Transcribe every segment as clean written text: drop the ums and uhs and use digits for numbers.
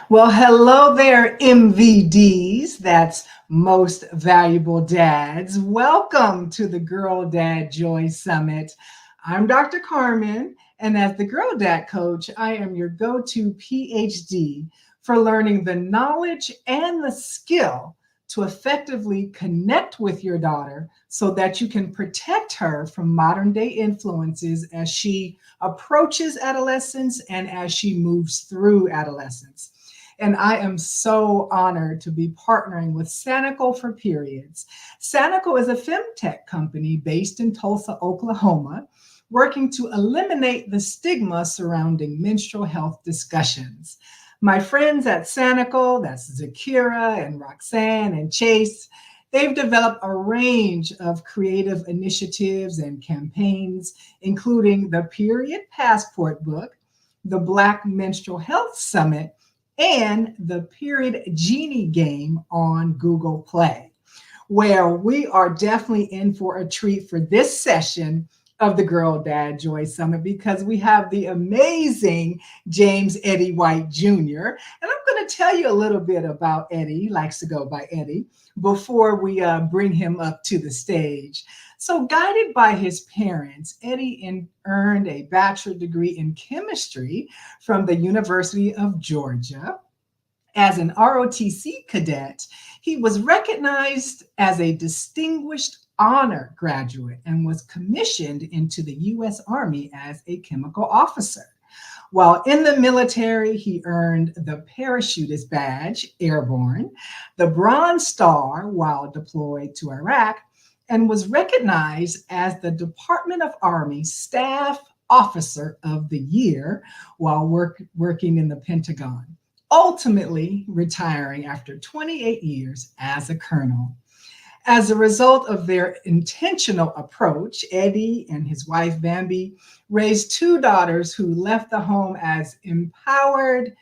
Well, hello there, MVDs. That's Most Valuable Dads. Welcome to the Girl Dad Joy Summit. I'm Dr. Carmen, and as the Girl Dad Coach, I am your go-to PhD for learning the knowledge and the skill to effectively connect with your daughter so that you can protect her from modern day influences as she approaches adolescence and as she moves through adolescence. And I am so honored to be partnering with Sanical for Periods. Sanical is a femtech company based in Tulsa, Oklahoma, working to eliminate the stigma surrounding menstrual health discussions. My friends at Sanical, that's Zakira and Roxanne and Chase, they've developed a range of creative initiatives and campaigns, including the Period Passport Book, the Black Menstrual Health Summit, and the Period Genie game on Google Play, where we are definitely in for a treat for this session of the Girl Dad Joy Summit because we have the amazing James Eddie White Jr. And I'm going to tell you a little bit about Eddie. He likes to go by Eddie before we bring him up to the stage. So guided by his parents, Eddie earned a bachelor degree in chemistry from the University of Georgia. As an ROTC cadet, he was recognized as a distinguished honor graduate and was commissioned into the U.S. Army as a chemical officer. While in the military, he earned the parachutist badge, airborne, the Bronze Star while deployed to Iraq, and was recognized as the Department of Army Staff Officer of the Year while working in the Pentagon, ultimately retiring after 28 years as a colonel. As a result of their intentional approach, Eddie and his wife Bambi raised two daughters who left the home as empowered,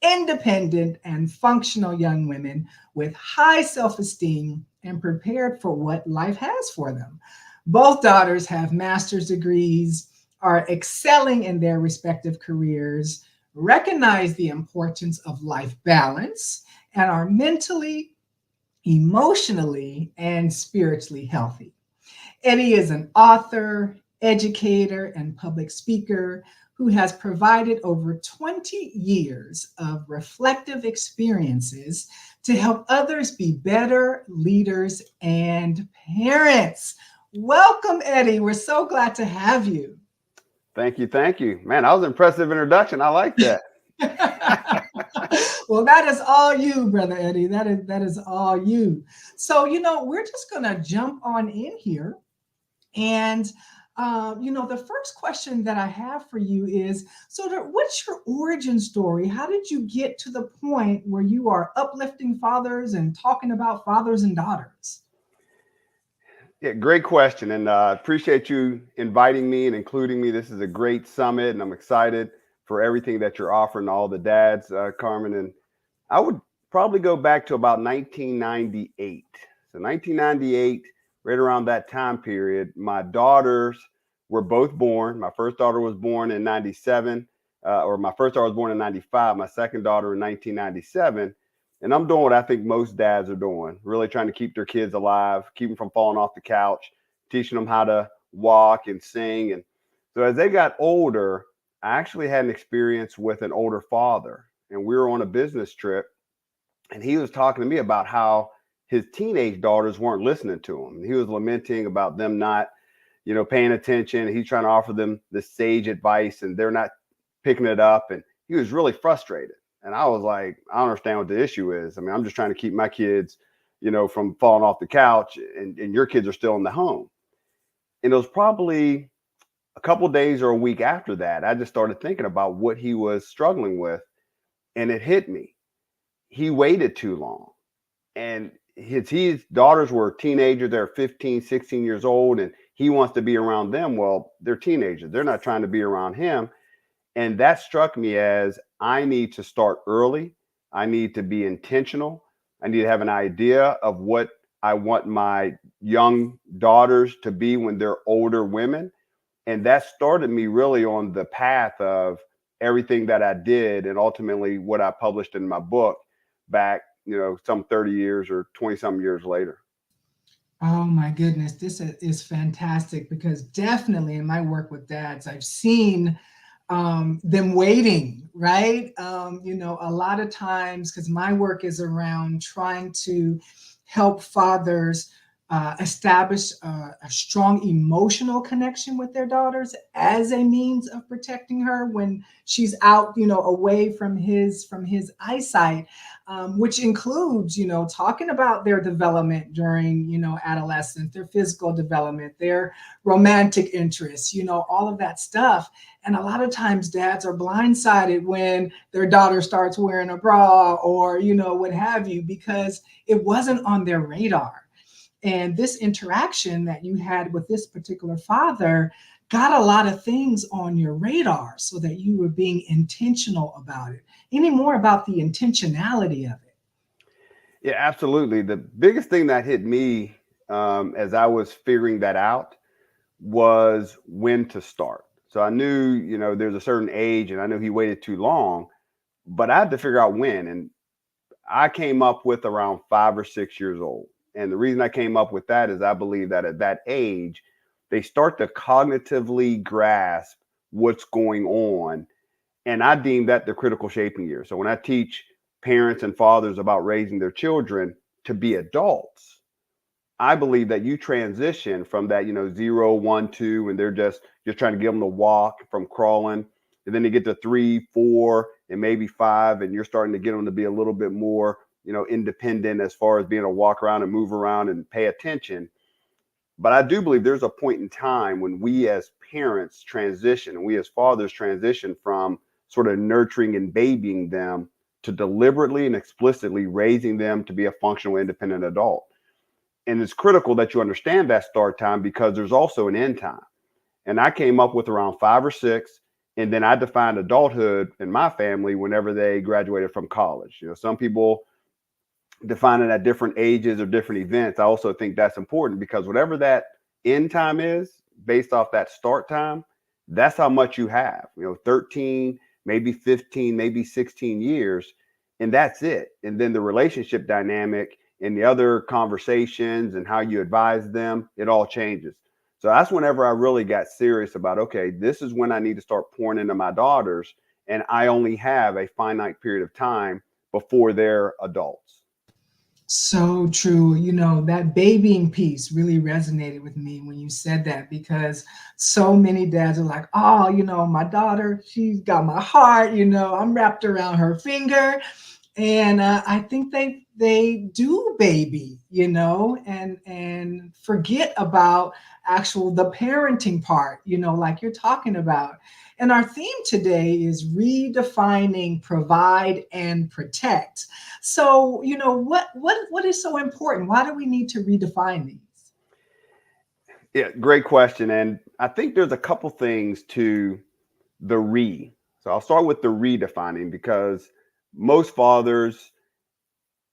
independent, and functional young women with high self-esteem and prepared for what life has for them. Both daughters have master's degrees, are excelling in their respective careers, recognize the importance of life balance, and are mentally, emotionally, and spiritually healthy. Eddie is an author, educator, and public speaker who has provided over 20 years of reflective experiences to help others be better leaders and parents. Welcome, Eddie. We're so glad to have you. Thank you. Thank you. Man, that was an impressive introduction. I like that. Well, that is all you, Brother Eddie. That is all you. So, we're just going to jump on in here. And, the first question that I have for you is, what's your origin story? How did you get to the point where you are uplifting fathers and talking about fathers and daughters? Yeah, great question. And appreciate you inviting me and including me. This is a great summit, and I'm excited for everything that you're offering to all the dads, Carmen. And I would probably go back to about 1998. So 1998, right around that time period, my daughters were both born. My first daughter was born in 97, or my first daughter was born in 95, my second daughter in 1997. And I'm doing what I think most dads are doing, really trying to keep their kids alive, keep them from falling off the couch, teaching them how to walk and sing. And so as they got older, I actually had an experience with an older father, and we were on a business trip, and he was talking to me about how his teenage daughters weren't listening to him. He was lamenting about them not, paying attention. He's trying to offer them the sage advice, and they're not picking it up. And he was really frustrated. And I was like, I don't understand what the issue is. I mean, I'm just trying to keep my kids, from falling off the couch, and your kids are still in the home. And it was probably a couple days or a week after that, I just started thinking about what he was struggling with. And it hit me. He waited too long. And his daughters were teenagers. They're 15, 16 years old. And he wants to be around them. Well, they're teenagers. They're not trying to be around him. And that struck me as I need to start early. I need to be intentional. I need to have an idea of what I want my young daughters to be when they're older women. And that started me really on the path of everything that I did and ultimately what I published in my book back, some 30 years or 20 some years later. Oh my goodness, this is fantastic because definitely in my work with dads, I've seen them waiting, right? A lot of times, because my work is around trying to help fathers establish a strong emotional connection with their daughters as a means of protecting her when she's out, away from his eyesight, which includes, talking about their development during, adolescence, their physical development, their romantic interests, all of that stuff. And a lot of times dads are blindsided when their daughter starts wearing a bra or, what have you, because it wasn't on their radar. And this interaction that you had with this particular father got a lot of things on your radar so that you were being intentional about it. Any more about the intentionality of it? Yeah, absolutely. The biggest thing that hit me as I was figuring that out was when to start. So I knew, there's a certain age and I knew he waited too long, but I had to figure out when. And I came up with around 5 or 6 years old. And the reason I came up with that is I believe that at that age, they start to cognitively grasp what's going on. And I deem that the critical shaping year. So when I teach parents and fathers about raising their children to be adults, I believe that you transition from that, 0, 1, 2, and they're just trying to get them to walk from crawling, and then they get to 3, 4, and maybe 5, and you're starting to get them to be a little bit more, independent as far as being able to walk around and move around and pay attention. But I do believe there's a point in time when we as parents transition and we as fathers transition from sort of nurturing and babying them to deliberately and explicitly raising them to be a functional, independent adult. And it's critical that you understand that start time because there's also an end time. And I came up with around 5 or 6. And then I defined adulthood in my family whenever they graduated from college. Some people define it at different ages or different events. I also think that's important because whatever that end time is, based off that start time, that's how much you have. 13, maybe 15, maybe 16 years, and that's it. And then the relationship dynamic and the other conversations and how you advise them, it all changes. So that's whenever I really got serious about, okay, this is when I need to start pouring into my daughters, and I only have a finite period of time before they're adults. So true. That babying piece really resonated with me when you said that because so many dads are like, oh, my daughter, she's got my heart, I'm wrapped around her finger. And I think they do baby, and forget about actual the parenting part, like you're talking about. And our theme today is redefining provide and protect. So, what is so important? Why do we need to redefine these? Yeah, great question. And I think there's a couple things to the re. So I'll start with the redefining because most fathers,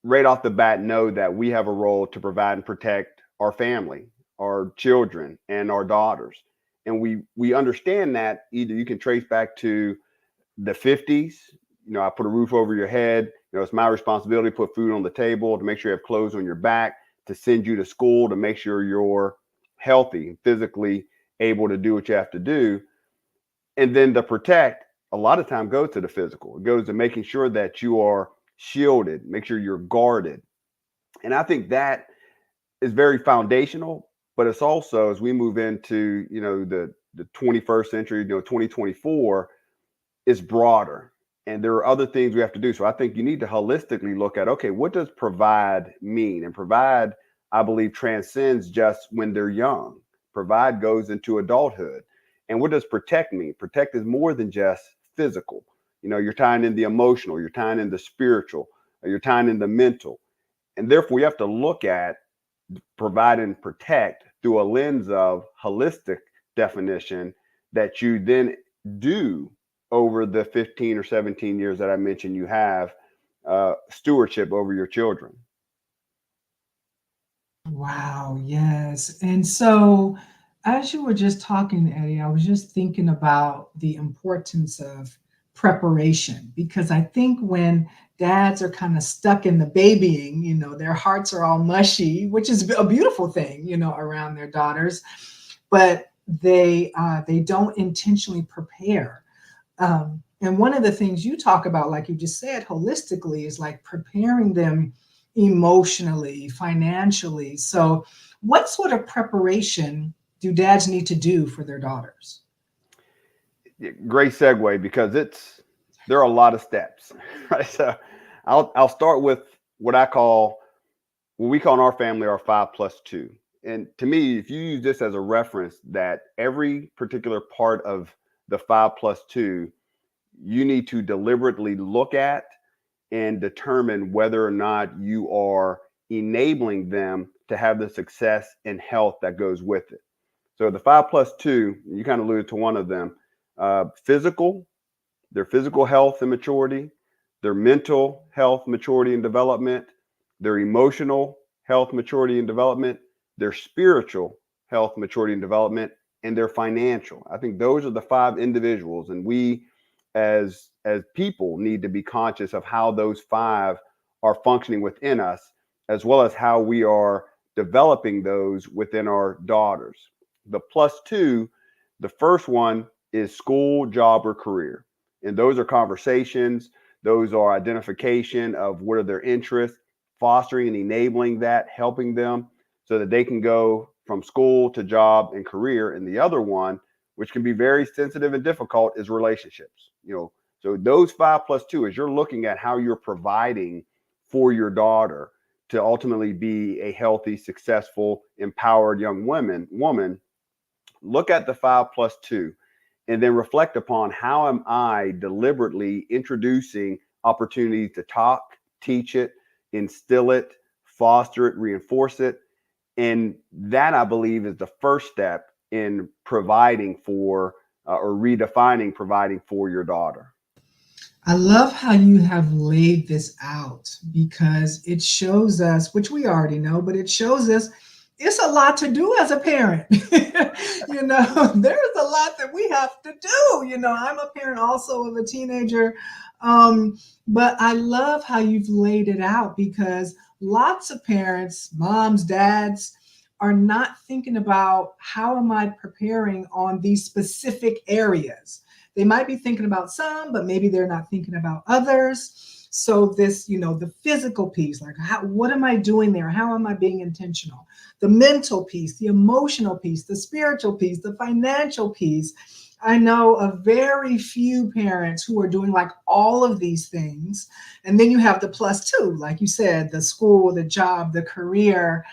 right off the bat, know that we have a role to provide and protect our family, our children, and our daughters. And we understand that either you can trace back to the 50s. I put a roof over your head. It's my responsibility to put food on the table, to make sure you have clothes on your back, to send you to school, to make sure you're healthy, physically able to do what you have to do. And then the protect, a lot of time goes to the physical. It goes to making sure that you are shielded, make sure you're guarded. And I think that is very foundational, but it's also as we move into, the 21st century, 2024, is broader. And there are other things we have to do. So I think you need to holistically look at, okay, what does provide mean? And provide, I believe, transcends just when they're young. Provide goes into adulthood. And what does protect mean? Protect is more than just physical. You're tying in the emotional, you're tying in the spiritual, you're tying in the mental. And therefore, you have to look at provide and protect through a lens of holistic definition that you then do over the 15 or 17 years that I mentioned you have stewardship over your children. Wow, yes. And so, as you were just talking, Eddie, I was just thinking about the importance of preparation because I think when dads are kind of stuck in the babying, their hearts are all mushy, which is a beautiful thing, around their daughters, but they don't intentionally prepare. And one of the things you talk about, like you just said, holistically, is like preparing them emotionally, financially. So, what sort of preparation do dads need to do for their daughters? Great segue because there are a lot of steps, right? So I'll start with what I call what we call in our family our 5+2. And to me, if you use this as a reference, that every particular part of the 5+2, you need to deliberately look at and determine whether or not you are enabling them to have the success and health that goes with it. So the 5+2, you kind of alluded to one of them, physical, their physical health and maturity, their mental health, maturity, and development, their emotional health, maturity, and development, their spiritual health, maturity, and development, and their financial. I think those are the five individuals, and we as people need to be conscious of how those five are functioning within us, as well as how we are developing those within our daughters. The +2, the first one is school, job, or career. And those are conversations, those are identification of what are their interests, fostering and enabling that, helping them so that they can go from school to job and career. And the other one, which can be very sensitive and difficult, is relationships. So those 5+2, as you're looking at how you're providing for your daughter to ultimately be a healthy, successful, empowered young woman, look at the 5+2 and then reflect upon how am I deliberately introducing opportunities to talk, teach it, instill it, foster it, reinforce it. And that, I believe, is the first step in providing for or redefining providing for your daughter. I love how you have laid this out because it shows us, which we already know, but it shows us it's a lot to do as a parent. There's a lot that we have to do. I'm a parent also of a teenager. But I love how you've laid it out because lots of parents, moms, dads, are not thinking about how am I preparing on these specific areas. They might be thinking about some, but maybe they're not thinking about others. So this, the physical piece, like what am I doing there? How am I being intentional? The mental piece, the emotional piece, the spiritual piece, the financial piece. I know of very few parents who are doing like all of these things. And then you have the +2, like you said, the school, the job, the career.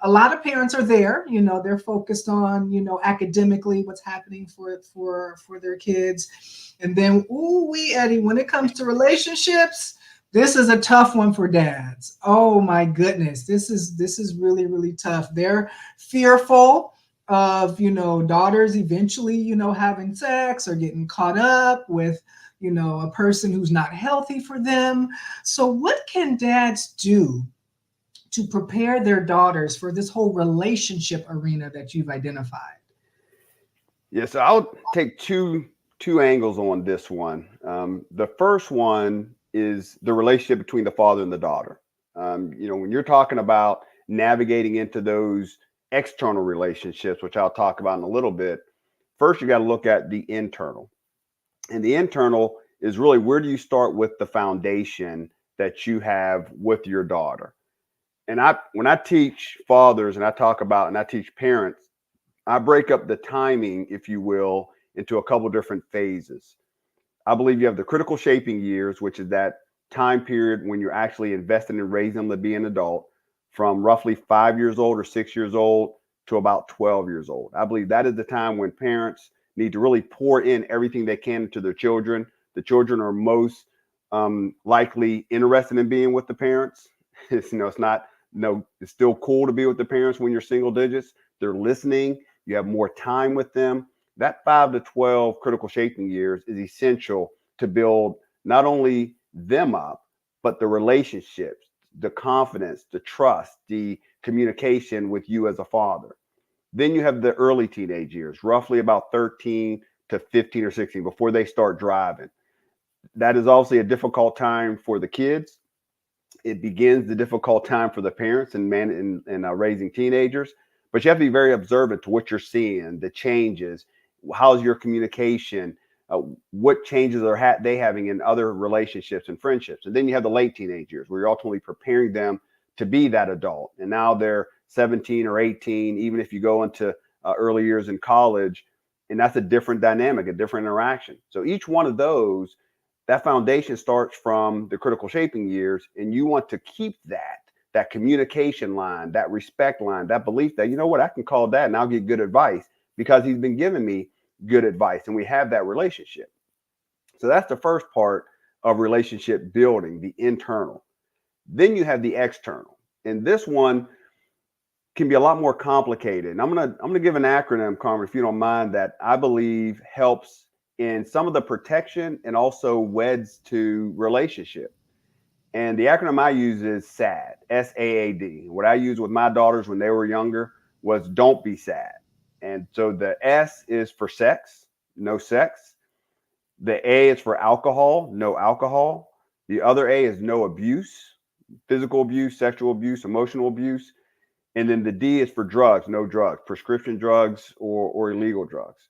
A lot of parents are there, they're focused on, academically what's happening for their kids. And then, ooh, Eddie, when it comes to relationships, this is a tough one for dads. Oh my goodness. This is really, really tough. They're fearful of, daughters eventually, having sex or getting caught up with, a person who's not healthy for them. So what can dads do to prepare their daughters for this whole relationship arena that you've identified? Yeah, so I'll take two angles on this one. The first one is the relationship between the father and the daughter. When you're talking about navigating into those external relationships, which I'll talk about in a little bit, first you got to look at the internal. And the internal is really where do you start with the foundation that you have with your daughter? And when I teach fathers and I talk about and I teach parents, I break up the timing, if you will, into a couple different phases. I believe you have the critical shaping years, which is that time period when you're actually investing in raising them to be an adult, from roughly 5 years old or 6 years old to about 12 years old. I believe that is the time when parents need to really pour in everything they can to their children. The children are most likely interested in being with the parents. It's not, it's still cool to be with the parents when you're single digits. They're listening. You have more time with them. That 5 to 12 critical shaping years is essential to build not only them up, but the relationships, the confidence, the trust, the communication with you as a father. Then you have the early teenage years, roughly about 13 to 15 or 16, before they start driving. That is obviously a difficult time for the kids. It begins the difficult time for the parents and raising teenagers. But you have to be very observant to what you're seeing, the changes. How's your communication? What changes are they having in other relationships and friendships? And then you have the late teenage years, where you're ultimately preparing them to be that adult. And now they're 17 or 18, even if you go into early years in college. And that's a different dynamic, a different interaction. So each one of those, that foundation starts from the critical shaping years, and you want to keep that communication line, that respect line, that belief that, you know what, I can call dad and I'll get good advice because he's been giving me good advice, and we have that relationship. So that's the first part of relationship building, the internal. Then you have the external, and this one can be a lot more complicated. And I'm gonna give an acronym, Carmen, if you don't mind, that I believe helps in some of the protection and also weds to relationship. And the acronym I use is SAD, SAAD. What I used with my daughters when they were younger was don't be sad. And so the S is for sex, no sex. The A is for alcohol, no alcohol. The other A is no abuse, physical abuse, sexual abuse, emotional abuse. And then the D is for drugs, no drugs, prescription drugs or illegal drugs.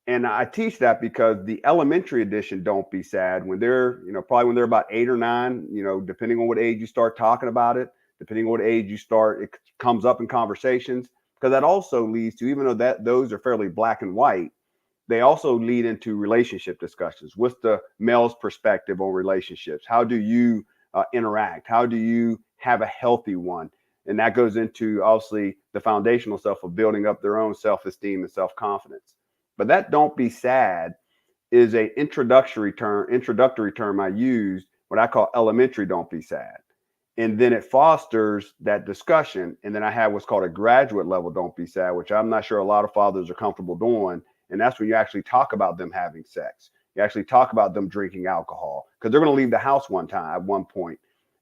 And I teach that because the elementary edition, don't be sad, when they're, probably when they're about 8 or 9, depending on what age you start talking about it, depending on what age you start, it comes up in conversations, because that also leads to, even though that those are fairly black and white, they also lead into relationship discussions. What's the male's perspective on relationships? How do you interact? How do you have a healthy one? And that goes into, obviously, the foundational stuff of building up their own self-esteem and self-confidence. But that don't be sad is a introductory term I use, what I call elementary don't be sad. And then it fosters that discussion. And then I have what's called a graduate level don't be sad, which I'm not sure a lot of fathers are comfortable doing. And that's when you actually talk about them having sex. You actually talk about them drinking alcohol, because they're going to leave the house one time at one point.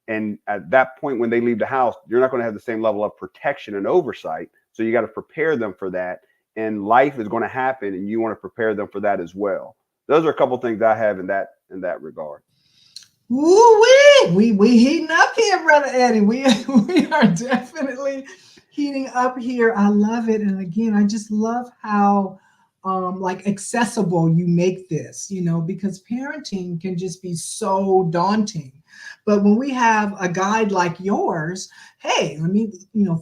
And at that point, when they leave the house, you're not going to have the same level of protection and oversight. So you got to prepare them for that. And life is going to happen, and you want to prepare them for that as well. Those are a couple of things I have in that regard. Ooh, we heating up here, brother Eddie. We are definitely heating up here. I love it, and again, I just love how like accessible you make this. Because parenting can just be so daunting. But when we have a guide like yours, hey, let me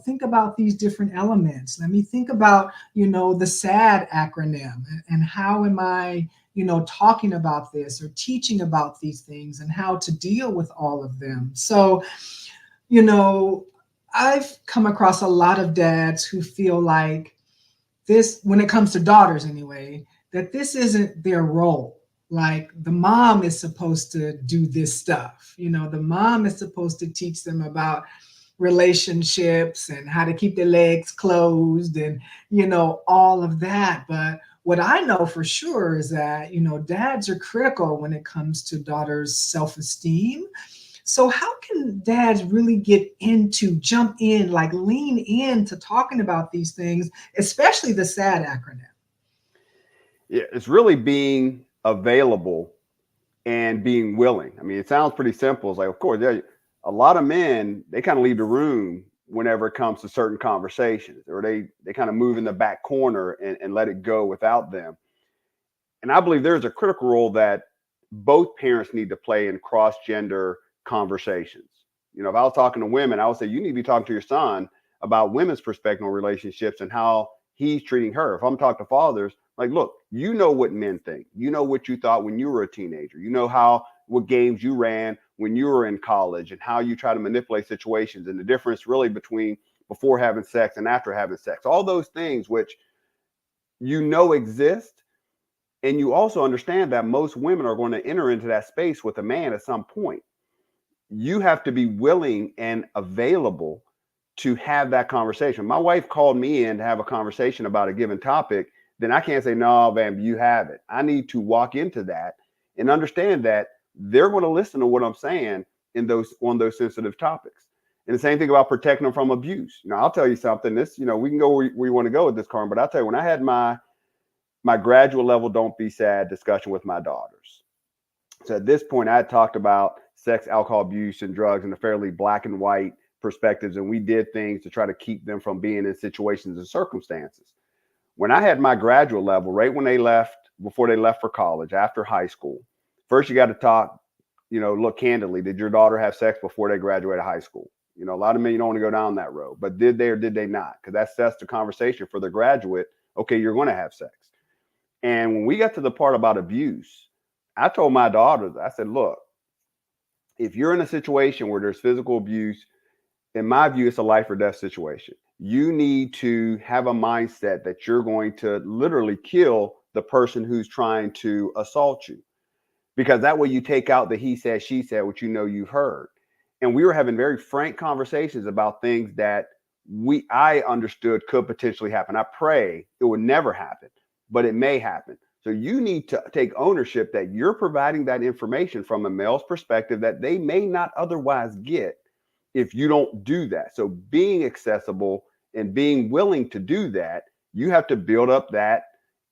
think about these different elements. Let me think about the SAD acronym, and how am I talking about this or teaching about these things and how to deal with all of them. So, you know, I've come across a lot of dads who feel like this, when it comes to daughters anyway, that this isn't their role. Like the mom is supposed to do this stuff. The mom is supposed to teach them about relationships and how to keep their legs closed and all of that. But what I know for sure is that dads are critical when it comes to daughters' self-esteem. So how can dads really jump in, like lean into talking about these things, especially the SAD acronym? Yeah, it's really being available and being willing. I mean, it sounds pretty simple. It's like, of course, yeah, a lot of men, they kind of leave the room whenever it comes to certain conversations, or they kind of move in the back corner and let it go without them. And I believe there's a critical role that both parents need to play in cross gender conversations. If I was talking to women, I would say you need to be talking to your son about women's perspective on relationships and how he's treating her. If I'm talking to fathers, like, look, you know what men think. You know what you thought when you were a teenager. You know what games you ran when you were in college and how you try to manipulate situations, and the difference really between before having sex and after having sex. All those things which exist. And you also understand that most women are going to enter into that space with a man at some point. You have to be willing and available to have that conversation. My wife called me in to have a conversation about a given topic, then I can't say, no, man, you have it. I need to walk into that and understand that they're going to listen to what I'm saying on those sensitive topics. And the same thing about protecting them from abuse. Now, I'll tell you something. This, we can go where we want to go with this, Carmen, but I'll tell you, when I had my graduate level don't be sad discussion with my daughters. So at this point, I had talked about sex, alcohol abuse, and drugs in a fairly black and white perspectives, and we did things to try to keep them from being in situations and circumstances. When I had my graduate level, right when they left, before they left for college, after high school, first you got to talk, look candidly, did your daughter have sex before they graduated high school? A lot of men, you don't want to go down that road, but did they or did they not? Because that sets the conversation for the graduate. Okay, you're going to have sex. And when we got to the part about abuse, I told my daughters, I said, look, if you're in a situation where there's physical abuse, in my view, it's a life or death situation. You need to have a mindset that you're going to literally kill the person who's trying to assault you, because that way you take out the he said, she said, which you've heard. And we were having very frank conversations about things that I understood could potentially happen. I pray it would never happen, but it may happen. So you need to take ownership that you're providing that information from a male's perspective that they may not otherwise get if you don't do that. So being accessible and being willing to do that, you have to build up that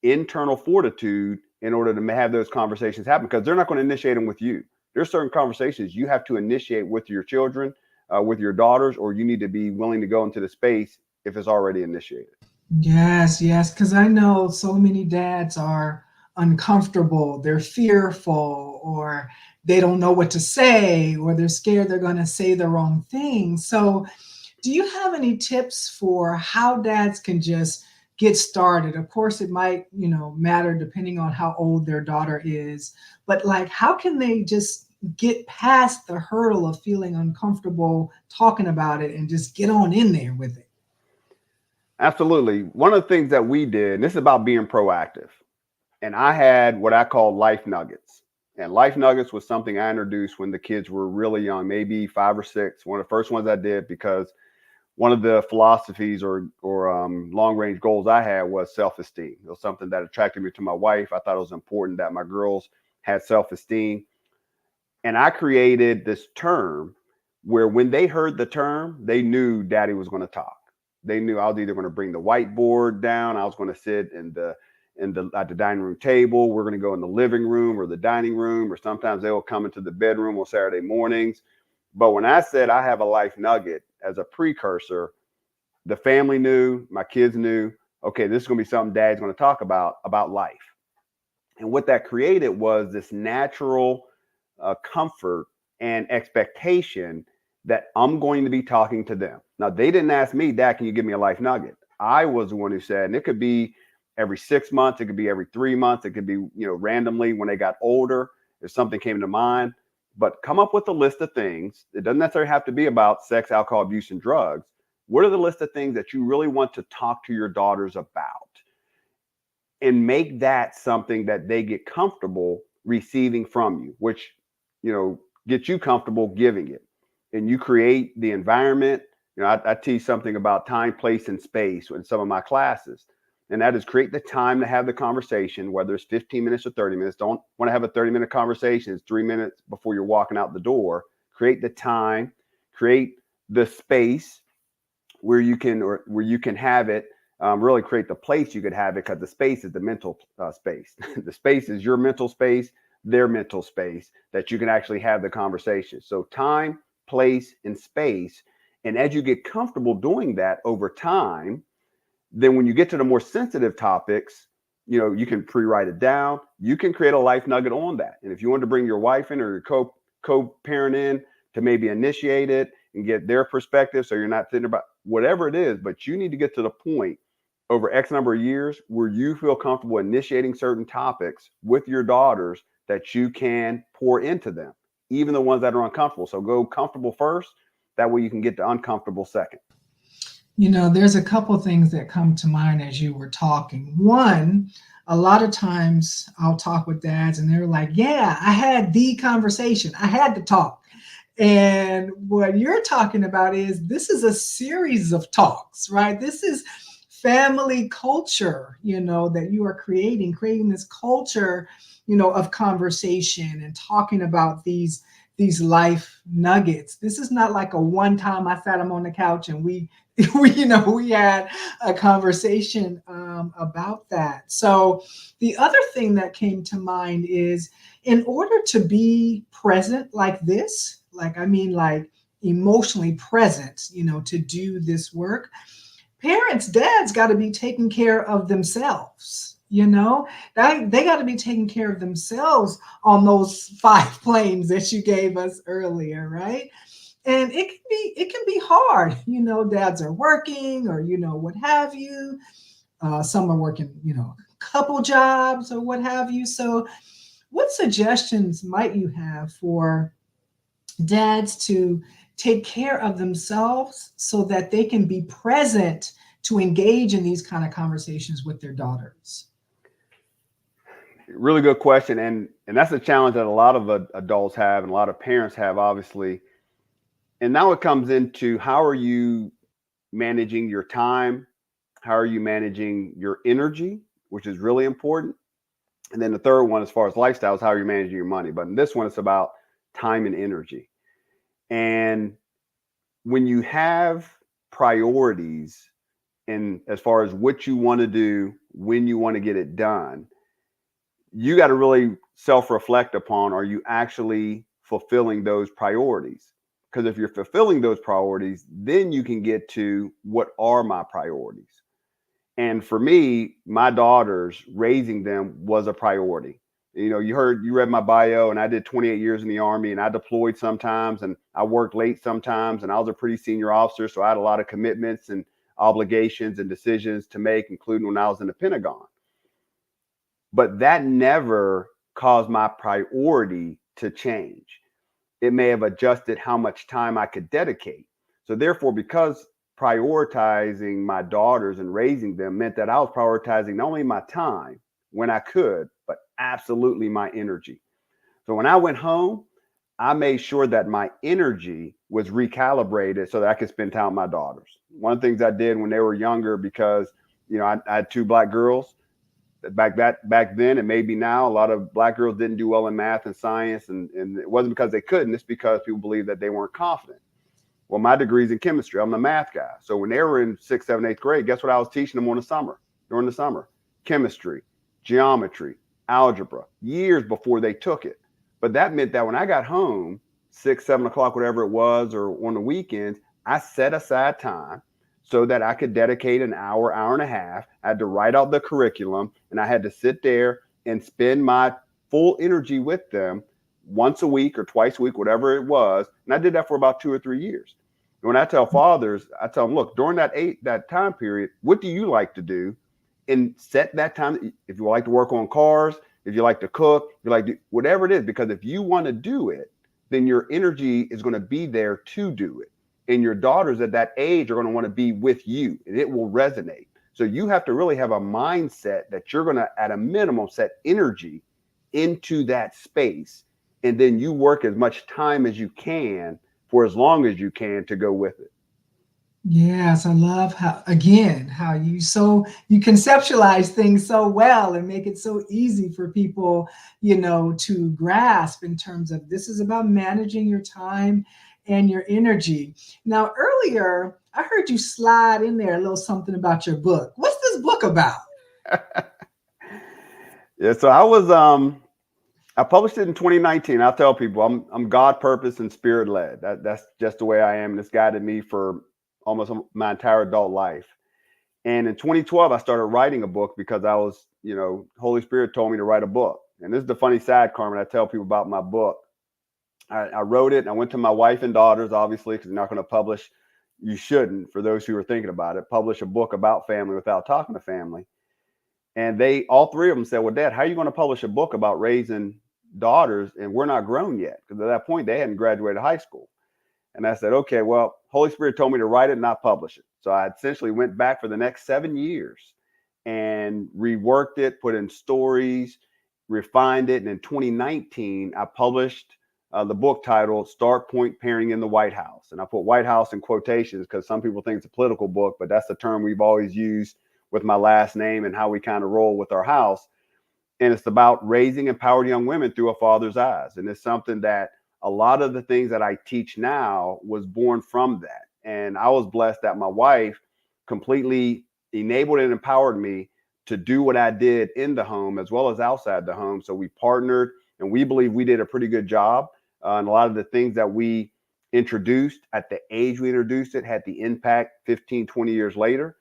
internal fortitude in order to have those conversations happen, because they're not going to initiate them with you. There's certain conversations you have to initiate with your children, with your daughters, or you need to be willing to go into the space if it's already initiated. Yes, yes, because I know so many dads are uncomfortable, they're fearful, or they don't know what to say, or they're scared they're going to say the wrong thing. So, do you have any tips for how dads can just get started? Of course, it might, matter depending on how old their daughter is, but like, how can they just get past the hurdle of feeling uncomfortable talking about it and just get on in there with it? Absolutely. One of the things that we did, and this is about being proactive, and I had what I call life nuggets. And life nuggets was something I introduced when the kids were really young, maybe 5 or 6. One of the first ones I did, because one of the philosophies or long range goals I had was self-esteem. It was something that attracted me to my wife. I thought it was important that my girls had self-esteem. And I created this term where when they heard the term, they knew daddy was going to talk. They knew I was either going to bring the whiteboard down, I was going to sit at the dining room table. We're going to go in the living room or the dining room, or sometimes they will come into the bedroom on Saturday mornings. But when I said I have a life nugget as a precursor, the family knew, my kids knew, okay, this is going to be something dad's going to talk about life. And what that created was this natural comfort and expectation that I'm going to be talking to them. Now, they didn't ask me, Dad, can you give me a life nugget? I was the one who said, and it could be every 6 months, it could be every 3 months, it could be, randomly when they got older, if something came to mind. But come up with a list of things. It doesn't necessarily have to be about sex, alcohol, abuse, and drugs. What are the list of things that you really want to talk to your daughters about? And make that something that they get comfortable receiving from you, which, get you comfortable giving it. And you create the environment. I teach something about time, place, and space in some of my classes. And that is create the time to have the conversation, whether it's 15 minutes or 30 minutes. Don't want to have a 30-minute conversation. It's 3 minutes before you're walking out the door. Create the time, create the space where you can have it. Really create the place you could have it, because the space is the mental space. The space is your mental space, their mental space, that you can actually have the conversation. So time, place, and space. And as you get comfortable doing that over time, then when you get to the more sensitive topics, you can pre-write it down. You can create a life nugget on that. And if you want to bring your wife in, or your co-parent in to maybe initiate it and get their perspective, so you're not thinking about whatever it is, but you need to get to the point over X number of years where you feel comfortable initiating certain topics with your daughters that you can pour into them, even the ones that are uncomfortable. So go comfortable first. That way you can get to uncomfortable second. There's a couple things that come to mind as you were talking. One, a lot of times I'll talk with dads and they're like, yeah, I had the conversation. I had to talk. And what you're talking about is this is a series of talks, right? This is family culture, that you are creating this culture, of conversation and talking about these life nuggets. This is not like a one time I sat him on the couch and we we had a conversation about that. So the other thing that came to mind is in order to be present like this, like I mean like emotionally present, to do this work, parents, dads got to be taking care of themselves. They got to be taking care of themselves on those 5 planes that you gave us earlier, right? And it can be hard. Dads are working or what have you. Some are working, a couple jobs or what have you. So what suggestions might you have for dads to take care of themselves so that they can be present to engage in these kind of conversations with their daughters? Really good question, and that's a challenge that a lot of adults have and a lot of parents have, obviously. And now it comes into how are you managing your time? How are you managing your energy, which is really important? And then the third one, as far as lifestyles, how are you managing your money? But in this one, it's about time and energy. And when you have priorities, and as far as what you want to do, when you want to get it done, you got to really self reflect upon, are you actually fulfilling those priorities? Because if you're fulfilling those priorities, then you can get to what are my priorities. And for me, my daughters, raising them was a priority. You read my bio, and I did 28 years in the Army, and I deployed sometimes, and I worked late sometimes, and I was a pretty senior officer. So I had a lot of commitments and obligations and decisions to make, including when I was in the Pentagon. But that never caused my priority to change. It may have adjusted how much time I could dedicate. So, therefore, because prioritizing my daughters and raising them meant that I was prioritizing not only my time when I could, but absolutely my energy. So, when I went home, I made sure that my energy was recalibrated so that I could spend time with my daughters. One of the things I did when they were younger, because I had 2 black girls, back then and maybe now, a lot of black girls didn't do well in math and science, and it wasn't because they couldn't, it's because people believed that they weren't confident. Well, my degree's in chemistry. I'm a math guy. So when they were in sixth, seventh, eighth grade, guess what I was teaching them during the summer? Chemistry, geometry, algebra, years before they took it. But that meant that when I got home, 6, 7 o'clock, whatever it was, or on the weekends, I set aside time so that I could dedicate an hour, hour and a half. I had to write out the curriculum, and I had to sit there and spend my full energy with them once a week or twice a week, whatever it was. And I did that for about 2 or 3 years. And when I tell fathers, I tell them, look, during that time period, what do you like to do? And set that time. If you like to work on cars, if you like to cook, if you like to, whatever it is, because if you want to do it, then your energy is going to be there to do it. And your daughters at that age are going to want to be with you, and it will resonate. So you have to really have a mindset that you're going to, at a minimum, set energy into that space. And then you work as much time as you can for as long as you can to go with it. Yes, I love how you conceptualize things so well and make it so easy for people, to grasp in terms of this is about managing your time and your energy. Now, earlier, I heard you slide in there a little something about your book. What's this book about? Yeah, so I published it in 2019. I'll tell people I'm God purpose and spirit led. That's just the way I am, and it's guided me for almost my entire adult life. And in 2012, I started writing a book because Holy Spirit told me to write a book. And this is the funny side, Carmen. I tell people about my book. I wrote it, and I went to my wife and daughters, obviously, because you're not going to publish. You shouldn't, for those who are thinking about it, publish a book about family without talking to family. And all three of them said, well, Dad, how are you going to publish a book about raising daughters and we're not grown yet? Because at that point, they hadn't graduated high school. And I said, okay, well, Holy Spirit told me to write it, not publish it. So I essentially went back for the next 7 years and reworked it, put in stories, refined it. And in 2019, I published the book titled Start Point Parenting in the White House. And I put White House in quotations because some people think it's a political book, but that's the term we've always used with my last name and how we kind of roll with our house. And it's about raising empowered young women through a father's eyes. And it's something that a lot of the things that I teach now was born from that. And I was blessed that my wife completely enabled and empowered me to do what I did in the home as well as outside the home. So we partnered, and we believe we did a pretty good job. And a lot of the things that we introduced at the age we introduced it had the impact 15, 20 years later.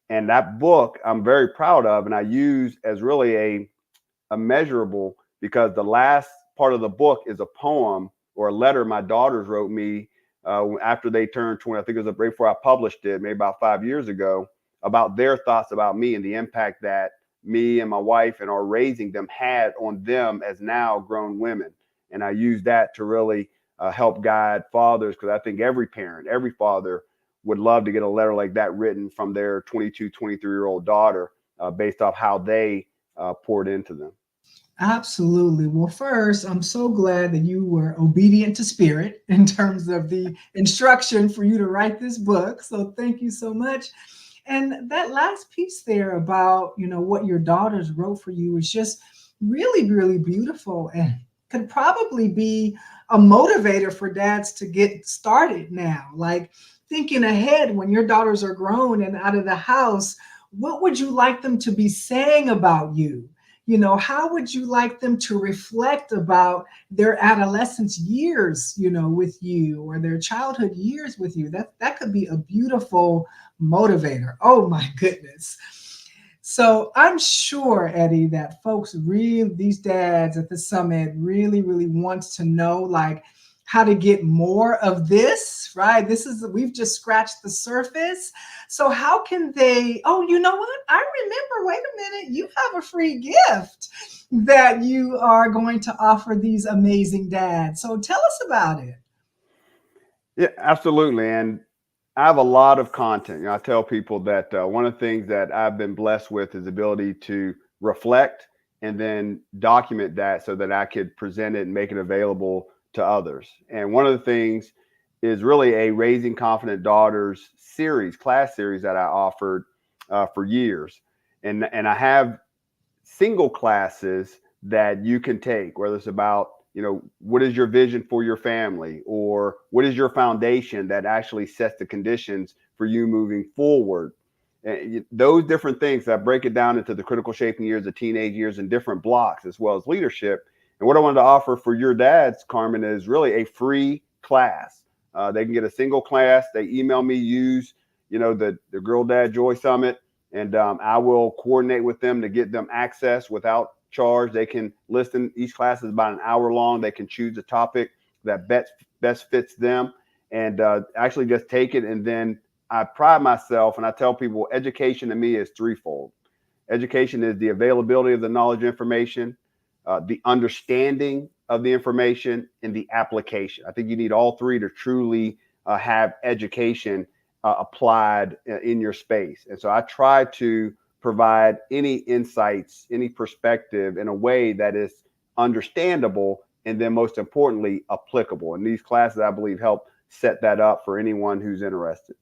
And that book I'm very proud of, and I use as really a measurable, because the last part of the book is a poem or a letter my daughters wrote me after they turned 20. I think it was right before I published it, maybe about 5 years ago, about their thoughts about me and the impact that me and my wife and our raising them had on them as now grown women. And I use that to really help guide fathers, because I think every parent, every father would love to get a letter like that written from their 22, 23-year-old daughter based off how they poured into them. Absolutely. Well, first, I'm so glad that you were obedient to spirit in terms of the instruction for you to write this book. So thank you so much. And that last piece there about, what your daughters wrote for you is just really, really beautiful and could probably be a motivator for dads to get started now. Like thinking ahead when your daughters are grown and out of the house, what would you like them to be saying about you? How would you like them to reflect about their adolescence years, with you, or their childhood years with you? That could be a beautiful motivator. Oh my goodness. So I'm sure, Eddie, that folks really, these dads at the summit really, really wants to know like how to get more of this, right? We've just scratched the surface. So how can they, oh, you know what? I remember, wait a minute, you have a free gift that you are going to offer these amazing dads. So tell us about it. Yeah, absolutely. And I have a lot of content. I tell people that one of the things that I've been blessed with is the ability to reflect and then document that so that I could present it and make it available to others. And one of the things is really a Raising Confident Daughters series, class series that I offered for years. And I have single classes that you can take, whether it's about, what is your vision for your family, or what is your foundation that actually sets the conditions for you moving forward. And those different things that break it down into the critical shaping years, the teenage years, and different blocks, as well as leadership. And what I wanted to offer for your dads, Carmen, is really a free class. They can get a single class. They email me, use, the Girl Dad Joy Summit, and I will coordinate with them to get them access without charge. They can listen. Each class is about an hour long. They can choose a topic that best fits them, and actually just take it. And then I pride myself, and I tell people, education to me is threefold. Education is the availability of the knowledge, information, the understanding of the information, and the application. I think you need all three to truly have education applied in your space. And so I try to provide any insights, any perspective in a way that is understandable, and then most importantly, applicable. And these classes, I believe, help set that up for anyone who's interested.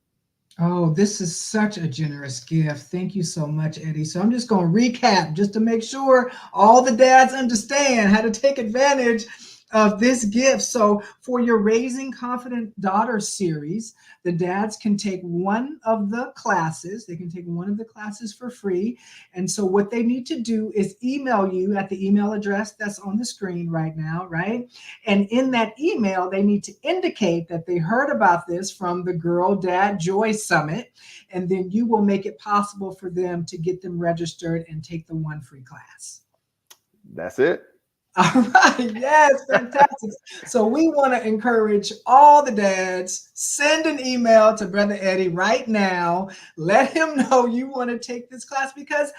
Oh, this is such a generous gift. Thank you so much, Eddie. So I'm just going to recap just to make sure all the dads understand how to take advantage of this gift. So for your Raising Confident Daughters series, the dads can take one of the classes. They can take one of the classes for free. And so what they need to do is email you at the email address that's on the screen right now, right? And in that email, they need to indicate that they heard about this from the Girl Dad Joy Summit. And then you will make it possible for them to get them registered and take the one free class. That's it. All right. Yes, fantastic. So we want to encourage all the dads, send an email to Brother Eddie right now. Let him know you want to take this class because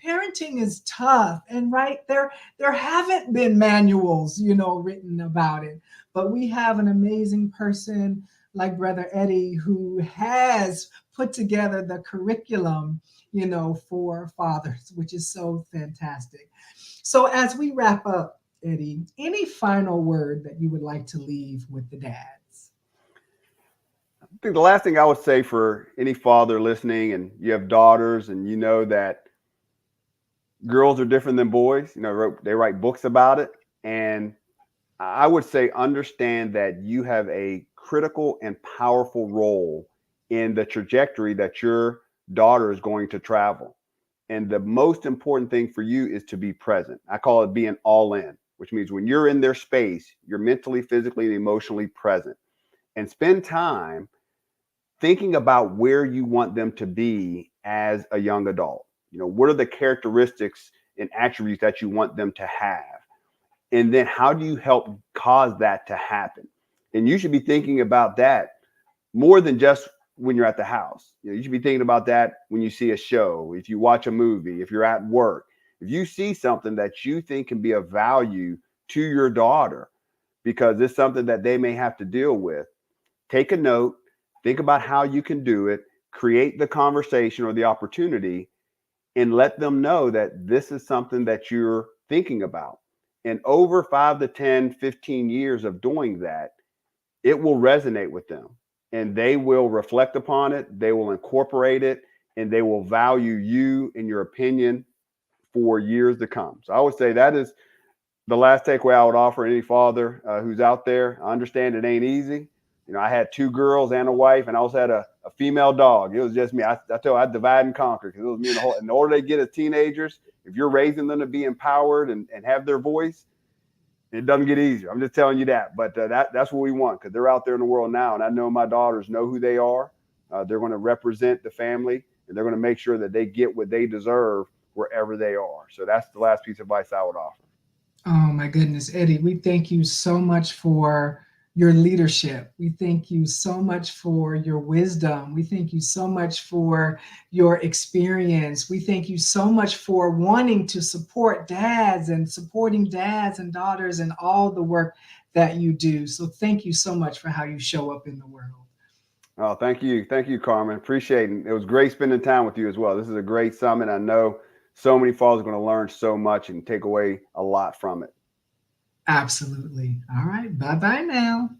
parenting is tough. And right there haven't been manuals, written about it. But we have an amazing person like Brother Eddie, who has put together the curriculum, for fathers, which is so fantastic. So, as we wrap up, Eddie, any final word that you would like to leave with the dads? I think the last thing I would say for any father listening, and you have daughters, and you know that girls are different than boys. They write books about it, and I would say understand that you have a critical and powerful role in the trajectory that your daughter is going to travel. And the most important thing for you is to be present. I call it being all in, which means when you're in their space, you're mentally, physically, and emotionally present. And spend time thinking about where you want them to be as a young adult. What are the characteristics and attributes that you want them to have? And then how do you help cause that to happen? And you should be thinking about that more than just when you're at the house. You should be thinking about that when you see a show, if you watch a movie, if you're at work. If you see something that you think can be of value to your daughter because it's something that they may have to deal with, take a note, think about how you can do it, create the conversation or the opportunity, and let them know that this is something that you're thinking about. And over 5 to 10, 15 years of doing that, it will resonate with them and they will reflect upon it, they will incorporate it, and they will value you and your opinion for years to come. So I would say that is the last takeaway I would offer any father who's out there. I understand it ain't easy. I had 2 girls and a wife, and I also had a female dog. It was just me. I tell you, I divide and conquer because it was me and the whole. In order to get as teenagers, if you're raising them to be empowered and have their voice, it doesn't get easier. I'm just telling you that. But that's what we want because they're out there in the world now, and I know my daughters know who they are. They're going to represent the family, and they're going to make sure that they get what they deserve wherever they are. So that's the last piece of advice I would offer. Oh my goodness, Eddie, we thank you so much for your leadership. We thank you so much for your wisdom. We thank you so much for your experience. We thank you so much for wanting to support dads and supporting dads and daughters and all the work that you do. So thank you so much for how you show up in the world. Oh, thank you. Thank you, Carmen. Appreciate it. It was great spending time with you as well. This is a great summit. I know so many fathers are going to learn so much and take away a lot from it. Absolutely. All right. Bye bye now.